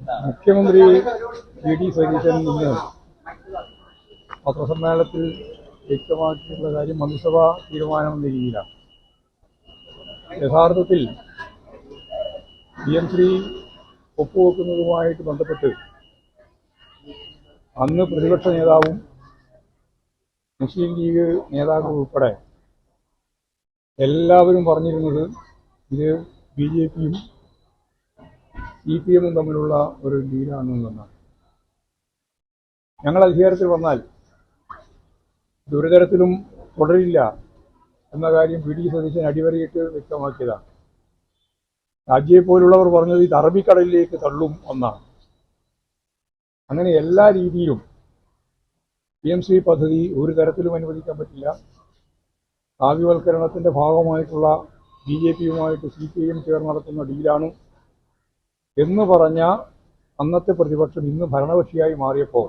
മുഖ്യമന്ത്രി V D Satheesan ഇന്ന് പത്രസമ്മേളനത്തിൽ വ്യക്തമാക്കിയിട്ടുള്ള കാര്യം മന്ത്രിസഭാ തീരുമാനം എന്ന രീതിയിലാണ്. യഥാർത്ഥത്തിൽ PMC ഒപ്പുവെക്കുന്നതുമായിട്ട് ബന്ധപ്പെട്ട് അന്ന് പ്രതിപക്ഷ നേതാവും മുസ്ലിം ലീഗ് നേതാക്കൾ ഉൾപ്പെടെ എല്ലാവരും പറഞ്ഞിരുന്നത് ഇത് BJPയും CPM തമ്മിലുള്ള ഒരു ഡീലാണെന്നാണ്. ഞങ്ങൾ അധികാരത്തിൽ വന്നാൽ ഒരു തരത്തിലും തുടരില്ല എന്ന കാര്യം വി ഡി സതീശൻ അടിവരയിട്ട് വ്യക്തമാക്കിയതാണ്. രാജ്യയെപ്പോലുള്ളവർ പറഞ്ഞത് ഇത് അറബിക്കടലിലേക്ക് തള്ളും എന്നാണ്. അങ്ങനെ എല്ലാ രീതിയിലും PMC പദ്ധതി ഒരു തരത്തിലും അനുവദിക്കാൻ പറ്റില്ല. കാവ്യവൽക്കരണത്തിൻ്റെ ഭാഗമായിട്ടുള്ള BJPയുമായിട്ട് CPM ചേർന്ന് നടത്തുന്ന ഡീലാണ് എന്ന് പറഞ്ഞ അന്നത്തെ പ്രതിപക്ഷം ഇന്ന് ഭരണകക്ഷിയായി മാറിയപ്പോൾ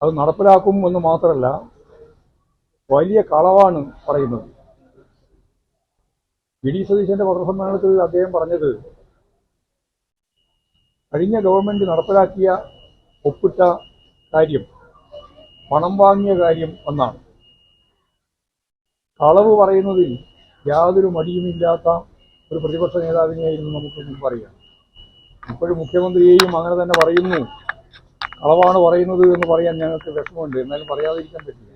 അത് നടപ്പിലാക്കും എന്ന് മാത്രമല്ല, വലിയ കളവാണ് പറയുന്നത്. വി ഡി സതീശന്റെ പത്രസമ്മേളനത്തിൽ അദ്ദേഹം പറഞ്ഞത് കഴിഞ്ഞ ഗവൺമെന്റ് നടപ്പിലാക്കിയ ഒപ്പിട്ട കാര്യം പണം വാങ്ങിയ കാര്യം എന്നാണ്. കളവ് പറയുന്നതിൽ യാതൊരു മടിയുമില്ലാത്ത ഒരു പ്രതിപക്ഷ നേതാവിനെയായിരുന്നു നമുക്ക് മുമ്പറിയാം. ഇപ്പോഴും മുഖ്യമന്ത്രിയെയും അങ്ങനെ തന്നെ പറയുന്നു. കളവാണ് പറയുന്നത് എന്ന് പറയാൻ ഞങ്ങൾക്ക് വിഷമമുണ്ട്, എന്നാലും പറയാതിരിക്കാൻ പറ്റില്ല.